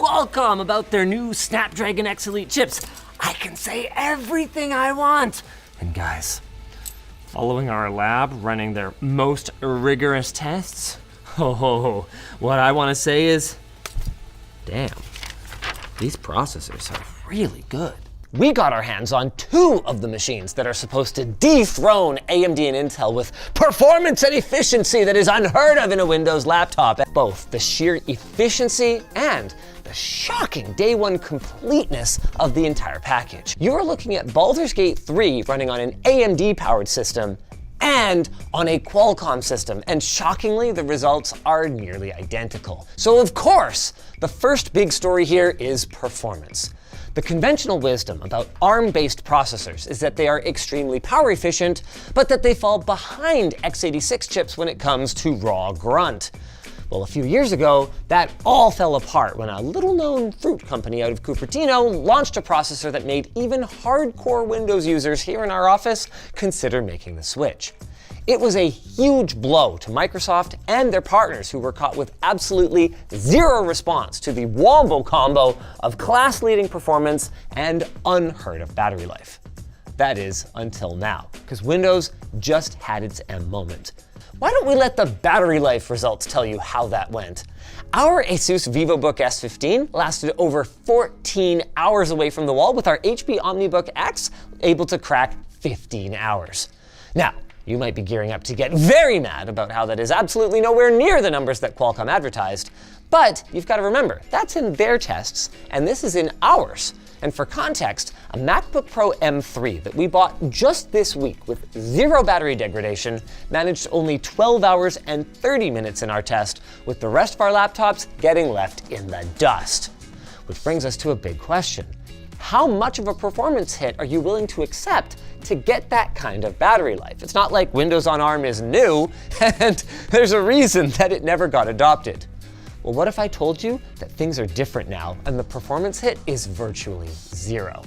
Qualcomm about their new Snapdragon X Elite chips. I can say everything I want. And guys, following our lab running their most rigorous tests, what I want to say is, damn, these processors are really good. We got our hands on two of the machines that are supposed to dethrone AMD and Intel with performance and efficiency that is unheard of in a Windows laptop. Both the sheer efficiency and the shocking day one completeness of the entire package. You're looking at Baldur's Gate 3 running on an AMD powered system and on a Qualcomm system, and shockingly, the results are nearly identical. So of course, the first big story here is performance. The conventional wisdom about ARM-based processors is that they are extremely power efficient, but that they fall behind x86 chips when it comes to raw grunt. Well, a few years ago, that all fell apart when a little-known fruit company out of Cupertino launched a processor that made even hardcore Windows users here in our office consider making the switch. It was a huge blow to Microsoft and their partners who were caught with absolutely zero response to the wombo combo of class-leading performance and unheard of battery life. That is, until now, because Windows just had its M moment. Why don't we let the battery life results tell you how that went? Our Asus VivoBook S15 lasted over 14 hours away from the wall, with our HP OmniBook X able to crack 15 hours. Now, you might be gearing up to get very mad about how that is absolutely nowhere near the numbers that Qualcomm advertised, but you've got to remember, that's in their tests, and this is in ours. And for context, a MacBook Pro M3 that we bought just this week with zero battery degradation managed only 12 hours and 30 minutes in our test, with the rest of our laptops getting left in the dust. Which brings us to a big question. How much of a performance hit are you willing to accept to get that kind of battery life? It's not like Windows on ARM is new, and there's a reason that it never got adopted. Well, what if I told you that things are different now and the performance hit is virtually zero?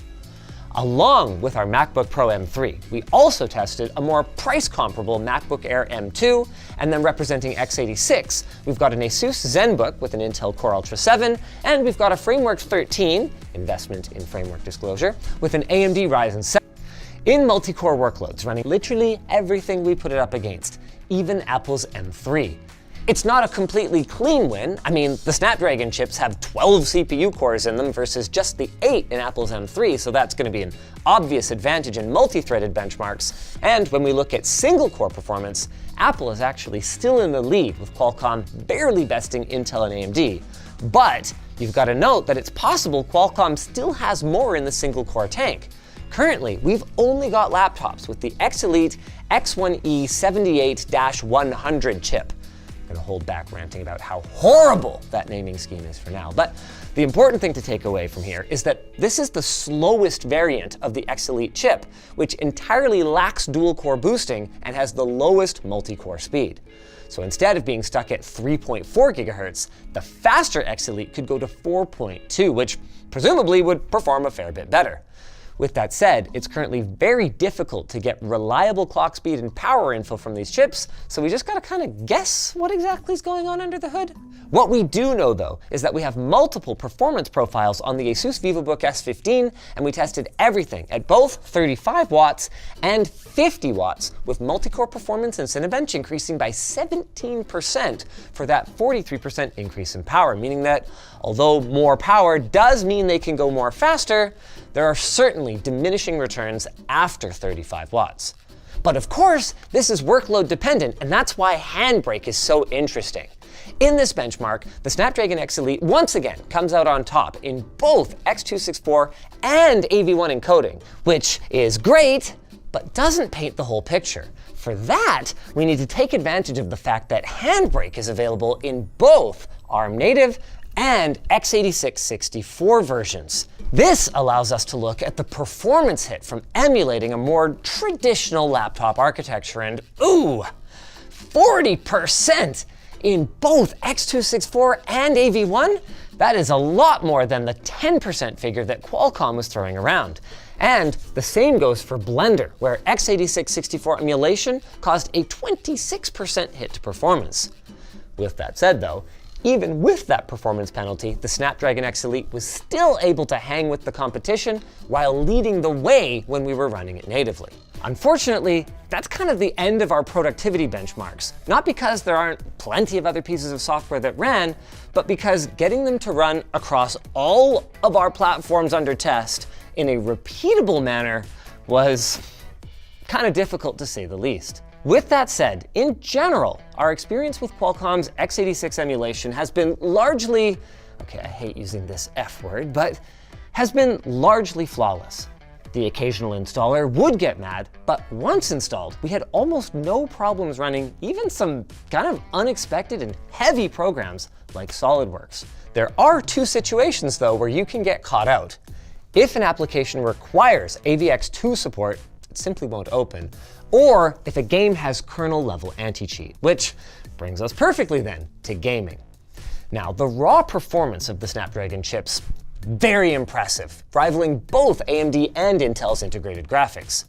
Along with our MacBook Pro M3, we also tested a more price-comparable MacBook Air M2, and then representing x86, we've got an Asus ZenBook with an Intel Core Ultra 7, and we've got a Framework 13, investment in framework disclosure, with an AMD Ryzen 7. In multi-core workloads, running literally everything we put it up against, even Apple's M3. It's not a completely clean win. I mean, the Snapdragon chips have 12 CPU cores in them versus just the 8 in Apple's M3, so that's going to be an obvious advantage in multi-threaded benchmarks. And when we look at single-core performance, Apple is actually still in the lead, with Qualcomm barely besting Intel and AMD. But you've got to note that it's possible Qualcomm still has more in the single-core tank. Currently, we've only got laptops with the X Elite X1E 78-100 chip. I'm gonna hold back ranting about how horrible that naming scheme is for now. But the important thing to take away from here is that this is the slowest variant of the X Elite chip, which entirely lacks dual-core boosting and has the lowest multi-core speed. So instead of being stuck at 3.4 gigahertz, the faster X Elite could go to 4.2, which presumably would perform a fair bit better. With that said, it's currently very difficult to get reliable clock speed and power info from these chips, so we just gotta kind of guess what exactly is going on under the hood. What we do know, though, is that we have multiple performance profiles on the Asus VivoBook S15, and we tested everything at both 35 watts and 50 watts, with multi-core performance and Cinebench increasing by 17% for that 43% increase in power, meaning that although more power does mean they can go more faster, there are certainly diminishing returns after 35 watts. But of course, this is workload dependent, and that's why Handbrake is so interesting. In this benchmark, the Snapdragon X Elite once again comes out on top in both X264 and AV1 encoding, which is great, but doesn't paint the whole picture. For that, we need to take advantage of the fact that Handbrake is available in both ARM native and x86-64 versions. This allows us to look at the performance hit from emulating a more traditional laptop architecture, and ooh, 40% in both X264 and AV1? That is a lot more than the 10% figure that Qualcomm was throwing around. And the same goes for Blender, where x86-64 emulation caused a 26% hit to performance. With that said though, Even with that performance penalty, the Snapdragon X Elite was still able to hang with the competition while leading the way when we were running it natively. Unfortunately, that's kind of the end of our productivity benchmarks. Not because there aren't plenty of other pieces of software that ran, but because getting them to run across all of our platforms under test in a repeatable manner was kind of difficult to say the least. With that said, in general, our experience with Qualcomm's x86 emulation has been largely, okay, I hate using this F word, but has been largely flawless. The occasional installer would get mad, but once installed, we had almost no problems running even some kind of unexpected and heavy programs like SolidWorks. There are two situations though where you can get caught out. If an application requires AVX2 support, it simply won't open, or if a game has kernel-level anti-cheat, which brings us perfectly then to gaming. Now, the raw performance of the Snapdragon chips, very impressive, rivaling both AMD and Intel's integrated graphics.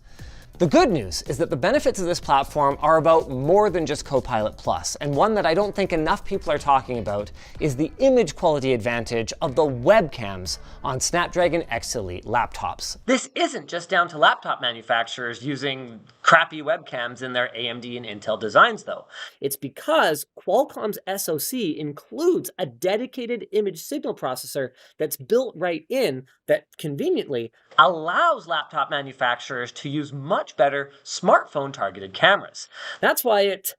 The good news is that the benefits of this platform are about more than just Copilot+, and one that I don't think enough people are talking about is the image quality advantage of the webcams on Snapdragon X Elite laptops. This isn't just down to laptop manufacturers using crappy webcams in their AMD and Intel designs though. It's because Qualcomm's SoC includes a dedicated image signal processor that's built right in that conveniently allows laptop manufacturers to use much better smartphone targeted cameras. That's why it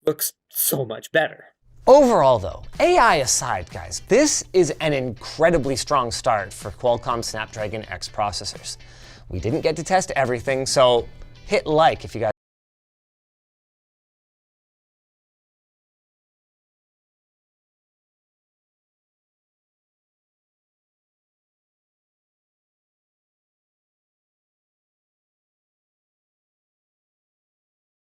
looks so much better. Overall though, AI aside guys, this is an incredibly strong start for Qualcomm Snapdragon X processors. We didn't get to test everything, so hit like if you guys